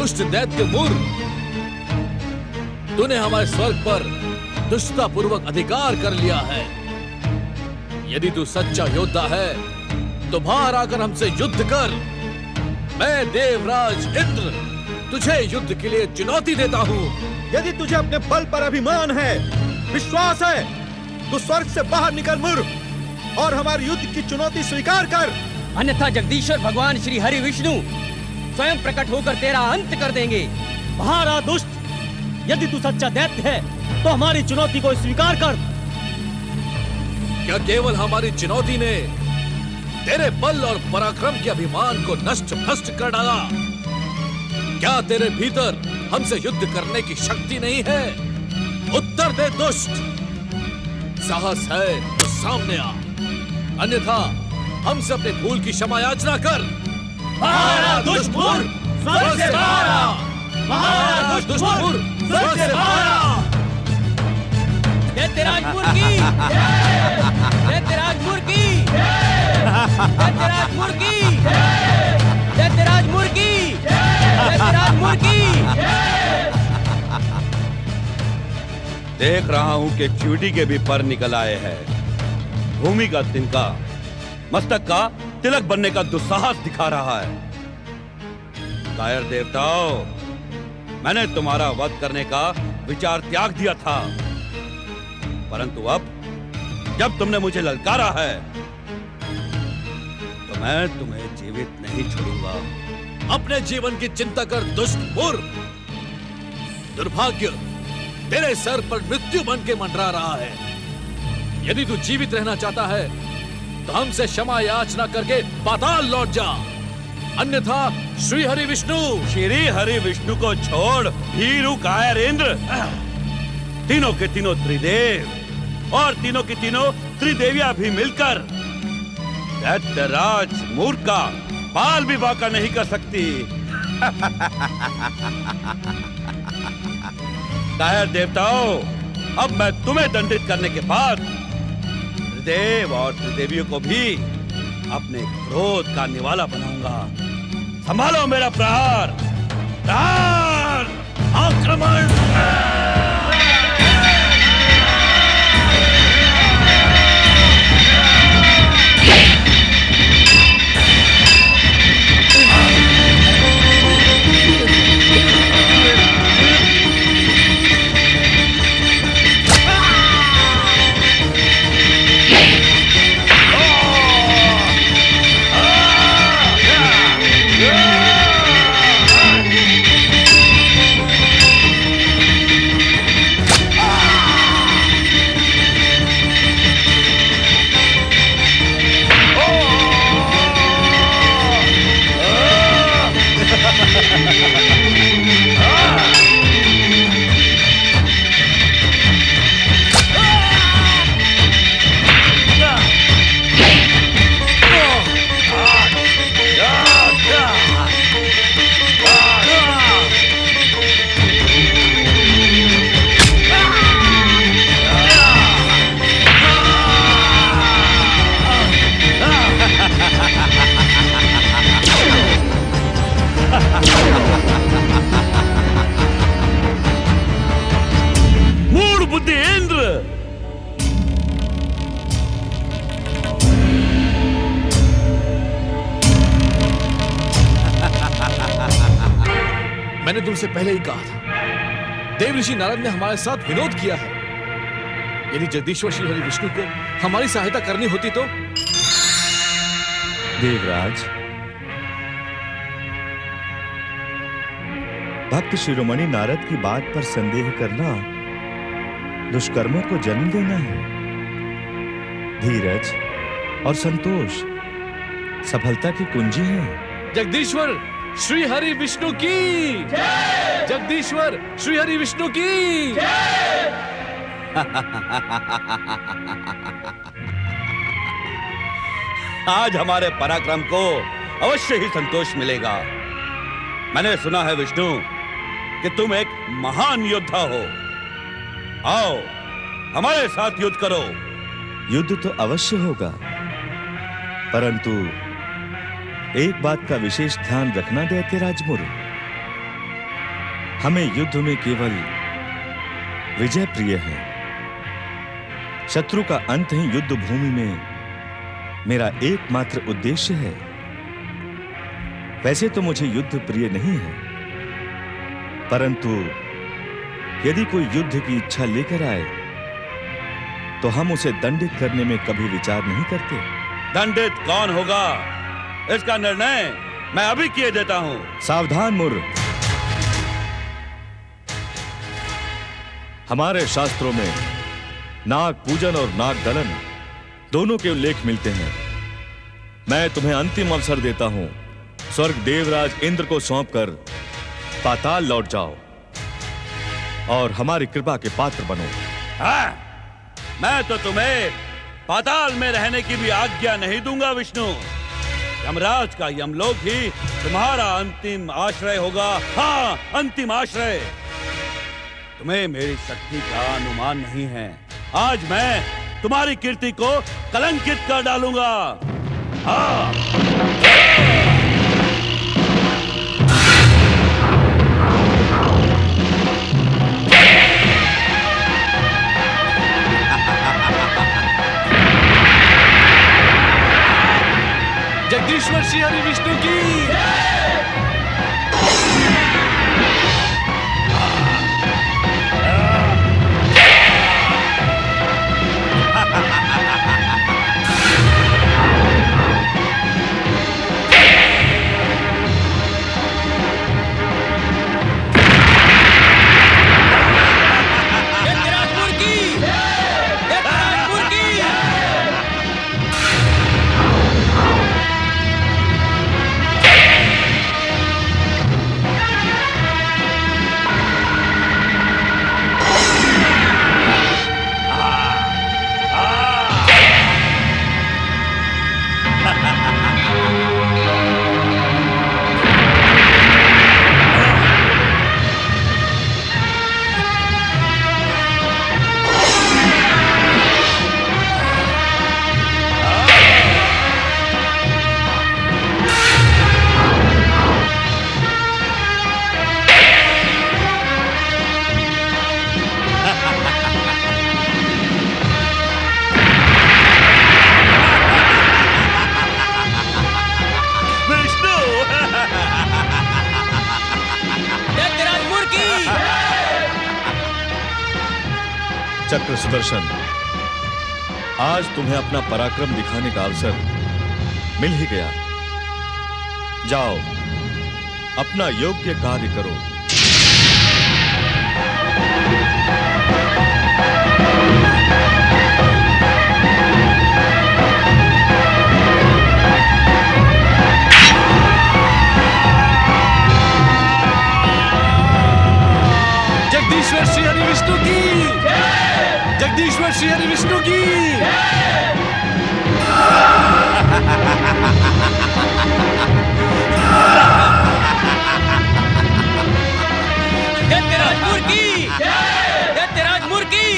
दुष्ट दैत्य मूर, तूने हमारे स्वर्ग पर दुष्टता पूर्वक अधिकार कर लिया है। यदि तू सच्चा योद्धा है तो बाहर आकर हमसे युद्ध कर। मैं देवराज इंद्र तुझे युद्ध के लिए चुनौती देता हूँ। यदि तुझे अपने बल पर अभिमान है, विश्वास है, तो स्वर्ग से बाहर निकल मूर और हमारे युद्ध की चुनौती स्वीकार कर। अन्यथा जगदीश्वर भगवान श्री हरि विष्णु स्वयं प्रकट होकर तेरा अंत कर देंगे। बाहर आ दुष्ट, यदि तू सच्चा दैत्य है तो हमारी चुनौती को स्वीकार कर। क्या केवल हमारी चुनौती ने तेरे बल और पराक्रम के अभिमान को नष्ट भ्रष्ट कर डाला? क्या तेरे भीतर हमसे युद्ध करने की शक्ति नहीं है? उत्तर दे दुष्ट। साहस है तो सामने आ, अन्यथा हमसे अपने भूल की क्षमा याचना कर। महाराज दुष्ट मूर, स्वर्ग से बाहर आ। महाराज दुष्ट मूर, स्वर्ग से बाहर आ। दैत्यराज मूर की, दैत्यराज मूर की, दैत्यराज मूर की, दैत्यराज मूर की, दैत्यराज मूर की। देख रहा हूं कि च्यूटी के भी पर निकल आए हैं। भूमि का तिनका मस्तक का तिलक बनने का दुस्साहस दिखा रहा है। कायर देवताओं, मैंने तुम्हारा वध करने का विचार त्याग दिया था, परंतु अब जब तुमने मुझे ललकारा है तो मैं तुम्हें जीवित नहीं छोड़ूंगा। अपने जीवन की चिंता कर दुष्ट मूर्ख। दुर्भाग्य तेरे सर पर मृत्यु बन के मंडरा रहा है। यदि तू जीवित रहना चाहता है तो हमसे क्षमा याचना करके पाताल लौट जा, अन्यथा श्री हरि विष्णु। श्री हरि विष्णु को छोड़ भीरू कायर इंद्र, तीनों के तीनों त्रिदेव और तीनों की तीनों त्रिदेवियां भी मिलकर दैत्यराज मूर का बाल भी बांका नहीं कर सकती। कायर देवताओं, अब मैं तुम्हें दंडित करने के बाद त्रिदेव और त्रिदेवियों को भी अपने क्रोध का निवाला बनाऊंगा। संभालो मेरा प्रहार, प्रहार, आक्रमण। मैंने तुमसे पहले ही कहा था, देव ऋषि नारद ने हमारे साथ विनोद किया है। यदि जगदीश्वर श्री हरि विष्णु को हमारी सहायता करनी होती तो। देवराज, भक्त शिरोमणि नारद की बात पर संदेह करना दुष्कर्मों को जन्म देना है। धीरज और संतोष सफलता की कुंजी है। जगदीश्वर श्री हरि विष्णु की जय! जगदीश्वर श्री हरि विष्णु की जय! आज हमारे पराक्रम को अवश्य ही संतोष मिलेगा। मैंने सुना है विष्णु कि तुम एक महान योद्धा हो। आओ हमारे साथ युद्ध करो। युद्ध तो अवश्य होगा, परंतु एक बात का विशेष ध्यान रखना दैत्यराज मूर। हमें युद्ध में केवल विजय प्रिय है। शत्रु का अंत ही युद्ध भूमि में मेरा एकमात्र उद्देश्य है। वैसे तो मुझे युद्ध प्रिय नहीं है, परंतु यदि कोई युद्ध की इच्छा लेकर आए तो हम उसे दंडित करने में कभी विचार नहीं करते। दंडित कौन होगा, इसका निर्णय मैं अभी किए देता हूं। सावधान मुर। हमारे शास्त्रों में नाग पूजन और नाग दलन दोनों के उल्लेख मिलते हैं। मैं तुम्हें अंतिम अवसर देता हूं। स्वर्ग देवराज इंद्र को सौंपकर पाताल लौट जाओ और हमारी कृपा के पात्र बनो। हाँ, मैं तो तुम्हें पाताल में रहने की भी आज्ञा नहीं दूंगा विष्णु। यमराज का यमलोक ही तुम्हारा अंतिम आश्रय होगा। हाँ, अंतिम आश्रय। तुम्हें मेरी शक्ति का अनुमान नहीं है। आज मैं तुम्हारी कीर्ति को कलंकित कर डालूंगा। हाँ। जगदीश्वर श्री हरि विष्णु की। चक्र सुदर्शन, आज तुम्हें अपना पराक्रम दिखाने का अवसर मिल ही गया। जाओ, अपना योग्य कार्य करो। जगदीश्वर श्री हरि विष्णु की। जगदीश्वर श्री हरि विष्णु की। दैत्यराज की। दैत्यराज की।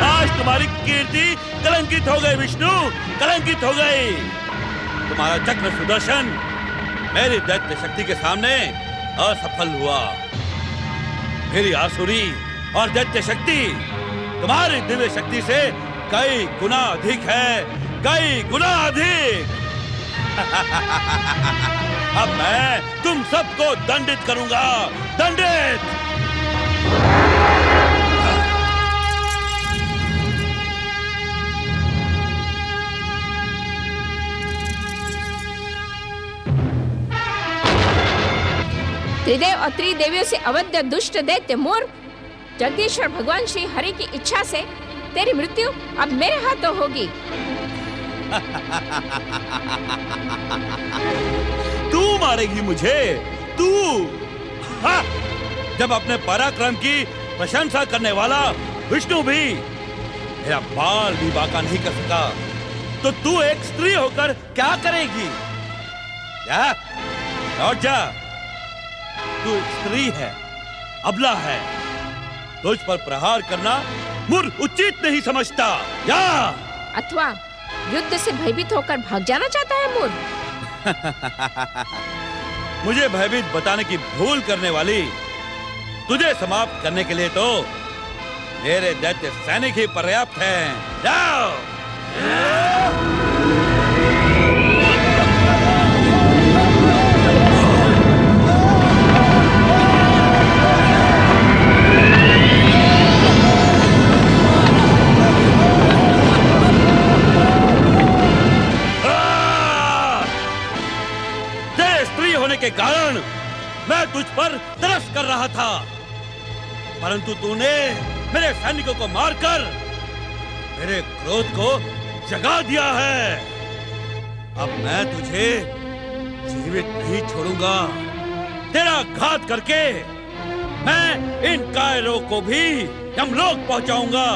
आज तुम्हारी कीर्ति कलंकित हो गई विष्णु, कलंकित हो गई। तुम्हारा चक्र सुदर्शन मेरी दैत्य शक्ति के सामने असफल हुआ। मेरी आसुरी और दैत्य शक्ति तुम्हारी दिव्य शक्ति से कई गुना अधिक है, कई गुना अधिक। अब मैं तुम सबको दंडित करूंगा, दंडित। त्रिदेव और त्रिदेवियों से अवध्य दुष्ट दैत्य मूर्ख, जगदीश्वर भगवान श्री हरि की इच्छा से तेरी मृत्यु अब मेरे हाथों होगी। तू मारेगी मुझे, तू? हाँ, जब अपने पराक्रम की प्रशंसा करने वाला विष्णु भी मेरा बाल भी बांका नहीं कर सका, तो तू एक स्त्री होकर क्या करेगी? क्या? लौट जा। तू एक स्त्री है, अबला है। तुझ पर प्रहार करना मुर उचित नहीं समझता। या अथवा युद्ध से भयभीत होकर भाग जाना चाहता है मूर्ख? मुझे भयभीत बताने की भूल करने वाली तुझे समाप्त करने के लिए तो मेरे दैत्य सैनिक ही पर्याप्त हैं। जाओ। के कारण मैं तुझ पर तरस कर रहा था, परंतु तूने मेरे सैनिकों को मारकर मेरे क्रोध को जगा दिया है। अब मैं तुझे जीवित नहीं छोड़ूंगा। तेरा घात करके मैं इन कायरों को भी यमलोक पहुंचाऊंगा।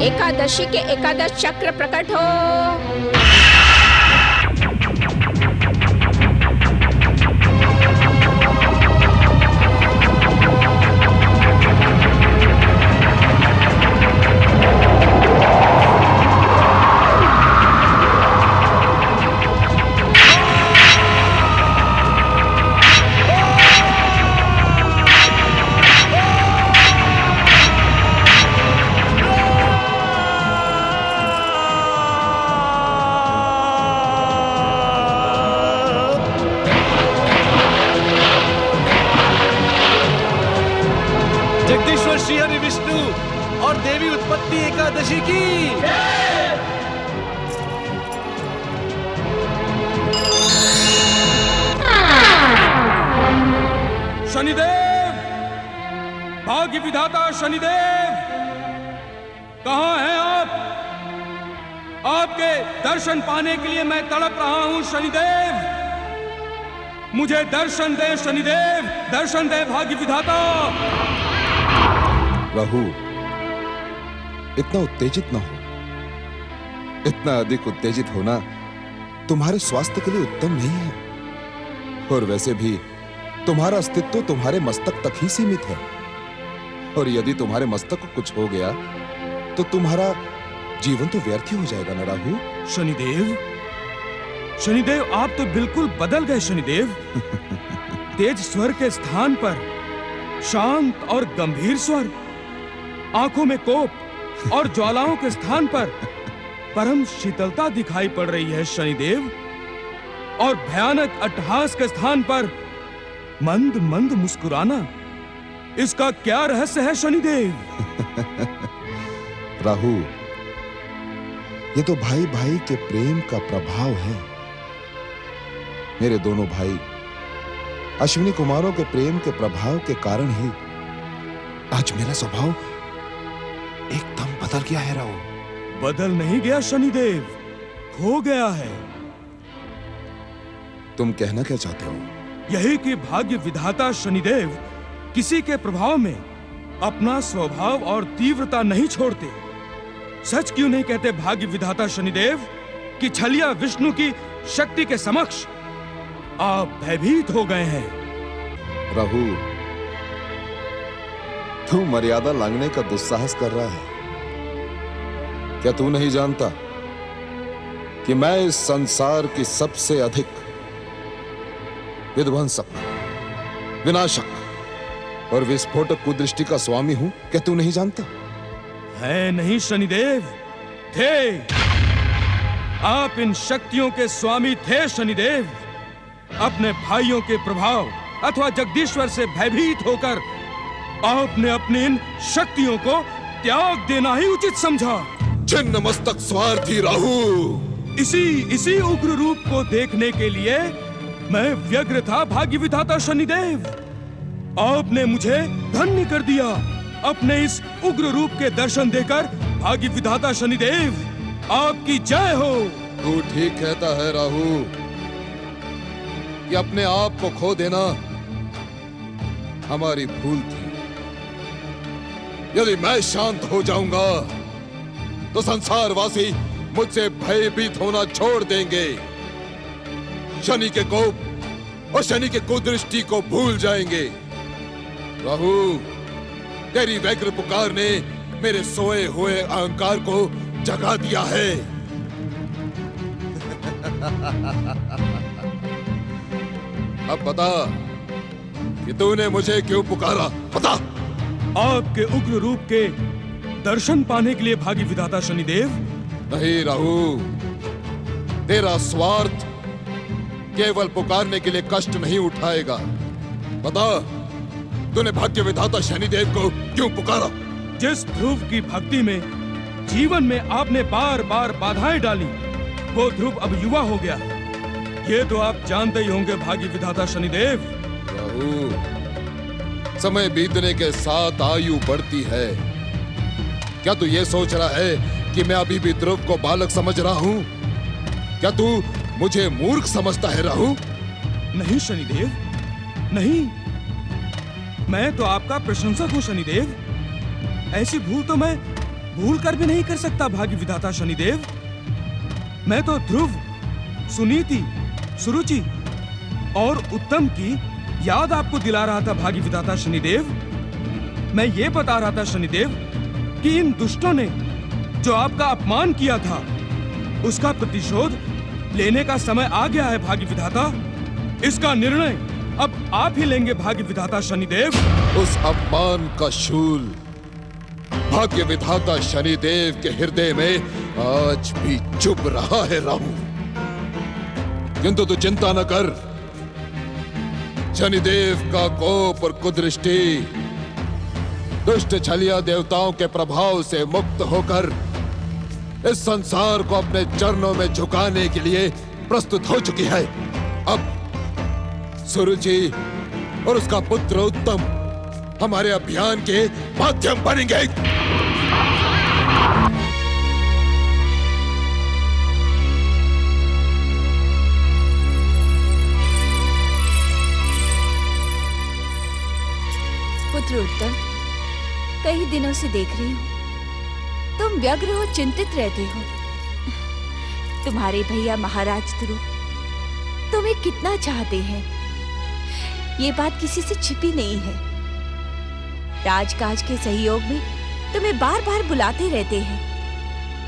एकादशी के एकादश चक्र प्रकट हो। जगदीश्वर श्री हरि विष्णु और देवी उत्पत्ति एकादशी की। शनिदेव, भाग्य विधाता शनिदेव, कहां हैं आप? आपके दर्शन पाने के लिए मैं तड़प रहा हूं शनिदेव। मुझे दर्शन दे शनिदेव, दर्शन दे भाग्य विधाता। राहु, इतना उत्तेजित ना हो। इतना अधिक उत्तेजित होना तुम्हारे स्वास्थ्य के लिए उत्तम नहीं है। और वैसे भी तुम्हारा अस्तित्व तुम्हारे मस्तक तक ही सीमित है, और यदि तुम्हारे मस्तक को कुछ हो गया तो तुम्हारा जीवन तो व्यर्थ ही हो जाएगा ना राहु। शनिदेव, शनिदेव आप तो बिल्कुल बदल गए शनिदेव। तेज स्वर के स्थान पर शांत और गंभीर स्वर, आंखों में कोप और ज्वालाओं के स्थान पर परम शीतलता दिखाई पड़ रही है शनिदेव, और भयानक अट्टहास के स्थान पर मंद मंद मुस्कुराना। इसका क्या रहस्य है शनिदेव? राहु, ये तो भाई भाई के प्रेम का प्रभाव है। मेरे दोनों भाई अश्विनी कुमारों के प्रेम के प्रभाव के कारण ही आज मेरा स्वभाव एकदम बदल गया है राहु। बदल नहीं गया शनिदेव, खो गया है। तुम कहना क्या चाहते हो? यही कि भाग्य विधाता शनिदेव किसी के प्रभाव में अपना स्वभाव और तीव्रता नहीं छोड़ते। सच क्यों नहीं कहते भाग्य विधाता शनिदेव कि छलिया विष्णु की शक्ति के समक्ष आप भयभीत हो गए हैं। राहु, तू मर्यादा लांघने का दुस्साहस कर रहा है। क्या तू नहीं जानता कि मैं इस संसार की सबसे अधिक विध्वंसक, विनाशक और विस्फोटक कुदृष्टि का स्वामी हूं? क्या तू नहीं जानता? है नहीं शनिदेव, थे। आप इन शक्तियों के स्वामी थे शनिदेव। अपने भाइयों के प्रभाव अथवा जगदीश्वर से भयभीत होकर आपने अपनी इन शक्तियों को त्याग देना ही उचित समझा। छिन्न मस्तक स्वार्थी राहु, इसी उग्र रूप को देखने के लिए मैं व्यग्र था भाग्य विधाता शनिदेव। आपने मुझे धन्य कर दिया अपने इस उग्र रूप के दर्शन देकर। भाग्य विधाता शनिदेव, आपकी जय हो। तू ठीक कहता है राहु कि अपने आप को खो देना हमारी भूल थी। यदि मैं शांत हो जाऊंगा तो संसारवासी मुझसे भयभीत होना छोड़ देंगे। शनि के कोप और शनि के कुदृष्टि को भूल जाएंगे। राहु, तेरी व्यग्र पुकार ने मेरे सोए हुए अहंकार को जगा दिया है। अब बता कि तूने मुझे क्यों पुकारा, बता। आपके उग्र रूप के दर्शन पाने के लिए भागी विधाता शनिदेव। नहीं राहु, तेरा स्वार्थ केवल पुकारने के लिए कष्ट नहीं उठाएगा। बता, तूने भाग्य विधाता शनिदेव को क्यों पुकारा? जिस ध्रुव की भक्ति में जीवन में आपने बार बार बाधाएं डाली, वो ध्रुव अब युवा हो गया। ये तो आप जानते ही होंगे भाग्य विधाता शनिदेव। राहु, समय बीतने के साथ आयु बढ़ती है। क्या तू ये सोच रहा है कि मैं अभी भी ध्रुव को बालक समझ रहा हूँ? क्या तू मुझे मूर्ख समझता है राहु? नहीं शनिदेव, नहीं। मैं तो आपका प्रशंसक हूँ शनिदेव। ऐसी भूल तो मैं भूल कर भी नहीं कर सकता भाग्य विधाता शनिदेव। मैं तो ध्रुव, सुनीति, सुरुचि और उत्तम की याद आपको दिला रहा था भाग्य विधाता शनिदेव। मैं ये बता रहा था शनिदेव कि इन दुष्टों ने जो आपका अपमान किया था, उसका प्रतिशोध लेने का समय आ गया है भाग्य विधाता। इसका निर्णय अब आप ही लेंगे भाग्य विधाता शनिदेव। उस अपमान का शूल भाग्य विधाता शनिदेव के हृदय में आज भी चुभ रहा है राहु। किंतु तू चिंता न कर, शनिदेव का कोप और कुदृष्टि दुष्ट छलिया देवताओं के प्रभाव से मुक्त होकर इस संसार को अपने चरणों में झुकाने के लिए प्रस्तुत हो चुकी है। अब सुरुचि और उसका पुत्र उत्तम हमारे अभियान के माध्यम बनेंगे। पुत्र उत्तम, कई दिनों से देख रही हूँ तुम व्यग्र हो, चिंतित रहते हो। तुम्हारे भैया महाराज ध्रुव तुम्हें कितना चाहते हैं, ये बात किसी से छिपी नहीं है। राजकाज के सहयोग में तुम्हें बार बार बुलाते रहते हैं,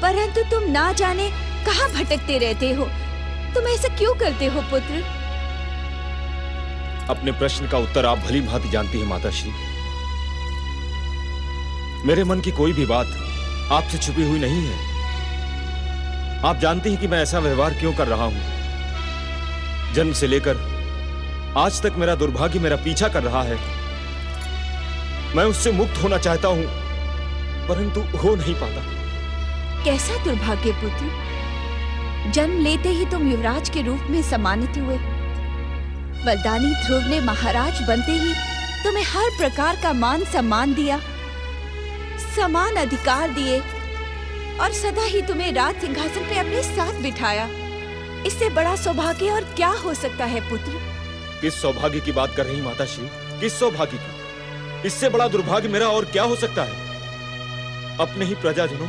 परंतु तुम ना जाने कहाँ भटकते रहते हो। तुम ऐसा क्यों करते हो पुत्र? अपने प्रश्न का उत्तर आप भली भांति जानती हैं माताश्री। मेरे मन की कोई भी बात आपसे छुपी हुई नहीं है। आप जानती हैं कि मैं ऐसा व्यवहार क्यों कर रहा हूं। जन्म से लेकर आज तक मेरा दुर्भाग्य मेरा पीछा कर रहा है। मैं उससे मुक्त होना चाहता हूं, परंतु हो नहीं पाता। कैसा दुर्भाग्य पुत्र? जन्म लेते ही तुम युवराज के रूप में सम्मानित हुए। वरदानी ध्रुव ने महाराज बनते ही तुम्हें हर प्रकार का मान सम्मान दिया, समान अधिकार दिए और सदा ही तुम्हें राज सिंहासन पे अपने साथ बिठाया। इससे बड़ा सौभाग्य और क्या हो सकता है पुत्र? किस सौभाग्य की बात कर रही माताश्री? किस सौभाग्य की? इससे बड़ा दुर्भाग्य मेरा और क्या हो सकता है? अपने ही प्रजाजनों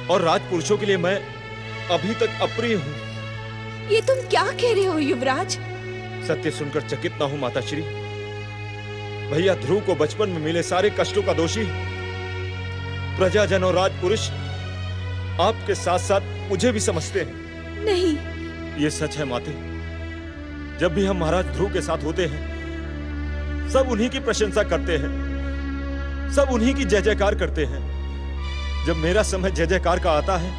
और राजपुरुषों के लिए मैं अभी तक अप्रिय हूँ। ये तुम क्या कह रहे हो युवराज? सत्य सुनकर चकित ना हो माताश्री। भैया ध्रुव को बचपन में मिले सारे कष्टों का दोषी प्रजाजन और राजपुरुष आपके साथ साथ मुझे भी समझते हैं। नहीं, ये सच है माते। जब भी हम महाराज ध्रुव के साथ होते हैं, सब उन्हीं की प्रशंसा करते हैं, सब उन्हीं की जय जयकार करते हैं। जब मेरा समय जय जयकार का आता है,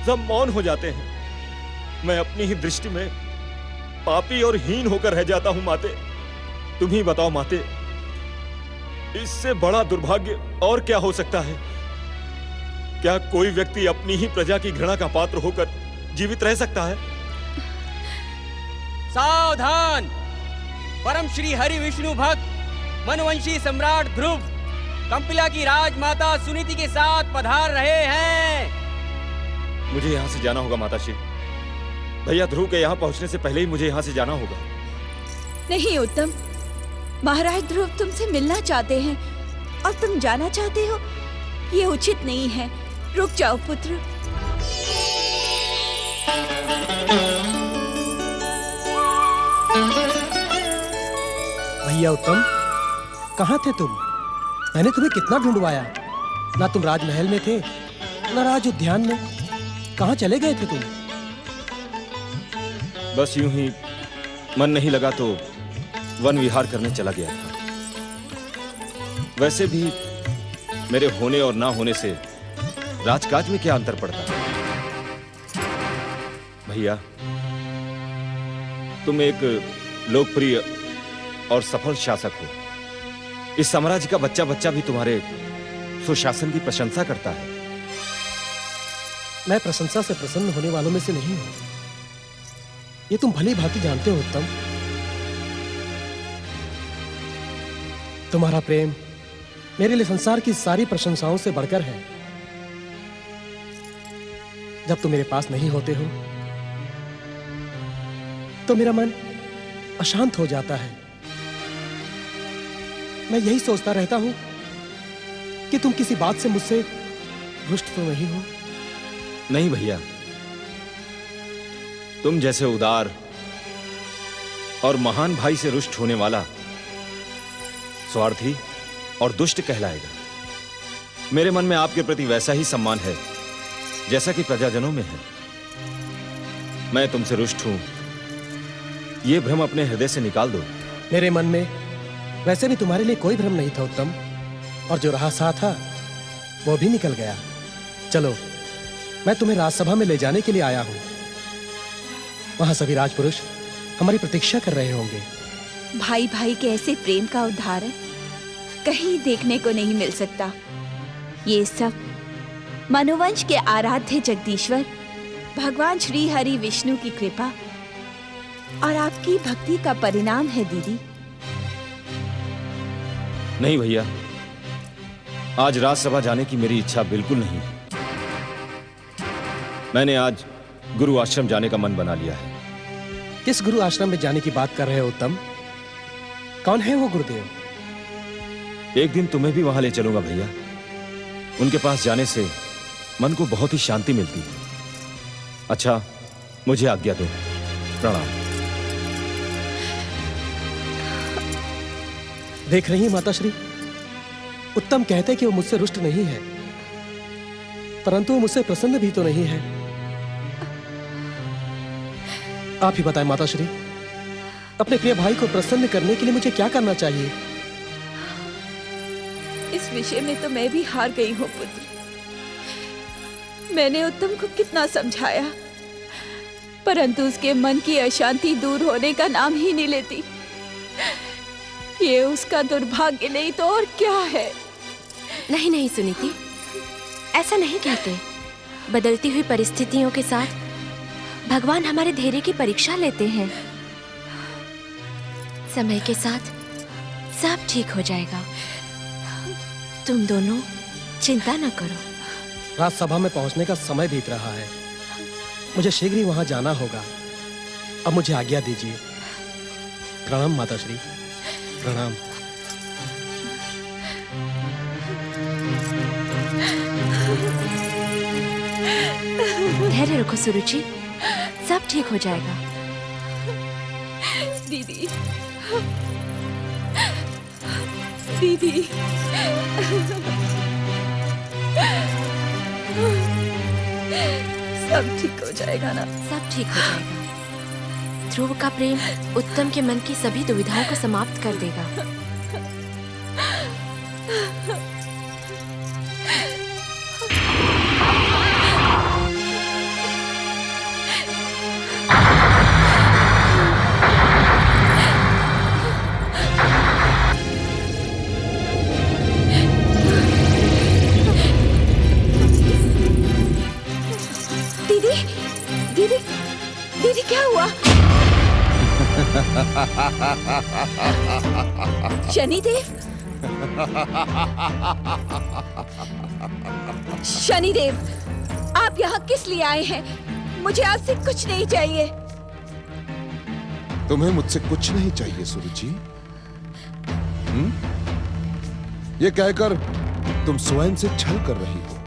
सब मौन हो जाते हैं। मैं अपनी ही दृष्टि में पापी और हीन होकर रह जाता हूं माते। तुम ही बताओ माते, इससे बड़ा दुर्भाग्य और क्या हो सकता है? क्या कोई व्यक्ति अपनी ही प्रजा की घृणा का पात्र होकर जीवित रह सकता है? सावधान! परम श्री हरि विष्णु भक्त मनवंशी सम्राट ध्रुव कंपिला की राजमाता सुनीति के साथ पधार रहे हैं। मुझे यहाँ से जाना होगा माताश्री। भैया ध्रुव के यहाँ पहुँचने से पहले ही मुझे यहाँ से जाना होगा। नहीं उत्तम, महाराज ध्रुव तुमसे मिलना चाहते हैं और तुम जाना चाहते हो, ये उचित नहीं है। रुक जाओ पुत्र। भैया उत्तम, कहाँ थे तुम? मैंने तुम्हें कितना ढूंढवाया। ना तुम राजमहल में थे, नाराज उद्यान में कहाँ चले गए थे तुम? बस यूं ही मन नहीं लगा तो वन विहार करने चला गया था। वैसे भी मेरे होने और ना होने से राजकाज में क्या अंतर पड़ता है? भैया, तुम एक लोकप्रिय और सफल शासक हो। इस साम्राज्य का बच्चा बच्चा भी तुम्हारे सुशासन की प्रशंसा करता है। मैं प्रशंसा से प्रसन्न होने वालों में से नहीं हूं, ये तुम भली भांति जानते हो उत्तम। तुम्हारा प्रेम मेरे लिए संसार की सारी प्रशंसाओं से बढ़कर है। जब तुम मेरे पास नहीं होते हो तो मेरा मन अशांत हो जाता है। मैं यही सोचता रहता हूं कि तुम किसी बात से मुझसे रुष्ट तो नहीं हो। नहीं भैया, तुम जैसे उदार और महान भाई से रुष्ट होने वाला स्वार्थी और दुष्ट कहलाएगा। मेरे मन में आपके प्रति वैसा ही सम्मान है जैसा कि प्रजाजनों में है। मैं तुमसे रुष्ट हूं, यह भ्रम अपने हृदय से निकाल दो। मेरे मन में वैसे भी तुम्हारे लिए कोई भ्रम नहीं था उत्तम, और जो रहा सा था वो भी निकल गया। चलो, मैं तुम्हें राजसभा में ले जाने के लिए आया हूं। वहां सभी राजपुरुष हमारी प्रतीक्षा कर रहे होंगे। भाई भाई के ऐसे प्रेम का उदाहरण कहीं देखने को नहीं मिल सकता। ये सब मनोवंश के आराध्य जगदीश्वर भगवान श्री हरि विष्णु की कृपा और आपकी भक्ति का परिणाम है दीदी। नहीं भैया, आज राजसभा जाने की मेरी इच्छा बिल्कुल नहीं। मैंने आज गुरु आश्रम जाने का मन बना लिया है। किस गुरु आश्रम में जाने की बात कर रहे हो उत्तम? कौन है वो गुरुदेव? एक दिन तुम्हें भी वहां ले चलूंगा भैया। उनके पास जाने से मन को बहुत ही शांति मिलती है। अच्छा, मुझे आज्ञा दो। प्रणाम। देख रही माताश्री, उत्तम कहते कि वो मुझसे रुष्ट नहीं है, परंतु वो मुझसे प्रसन्न भी तो नहीं है। आप ही बताएं माताश्री, अपने प्रिय भाई को प्रसन्न करने के लिए मुझे क्या करना चाहिए? इस विषय में तो मैं भी हार गई हूँ पुत्र। मैंने उत्तम को कितना समझाया, परंतु उसके मन की अशांति दूर होने का नाम ही नहीं लेती। ये उसका दुर्भाग्य नहीं तो और क्या है? नहीं नहीं सुनीति, ऐसा नहीं कहते। बदलती हुई परिस्थितियों के साथ भगवान हमारे धैर्य की परीक्षा लेते हैं। समय के साथ सब ठीक हो जाएगा। तुम दोनों चिंता न करो। राजसभा में पहुंचने का समय बीत रहा है, मुझे शीघ्र ही वहां जाना होगा। अब मुझे आज्ञा दीजिए। प्रणाम माताश्री, प्रणाम। धैर्य रखो सुरुचि, सब ठीक हो जाएगा। दीदी, दीदी, सब ठीक हो जाएगा ना? सब ठीक हो जाएगा। ध्रुव का प्रेम उत्तम के मन की सभी दुविधाओं को समाप्त कर देगा। दीदी, दीदी, दीदी क्या हुआ? शनिदेव, शनिदेव, आप यहाँ किस लिए आए हैं? मुझे आपसे कुछ नहीं चाहिए। तुम्हें मुझसे कुछ नहीं चाहिए सुरुचि? ये कहकर तुम स्वयं से छल कर रही हो।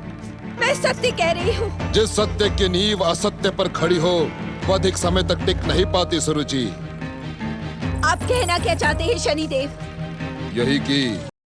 मैं सत्य कह रही हूँ। जिस सत्य की नींव असत्य पर खड़ी हो वो अधिक समय तक टिक नहीं पाती सुरुचि। आप कहना क्या चाहते हैं शनिदेव? यही कि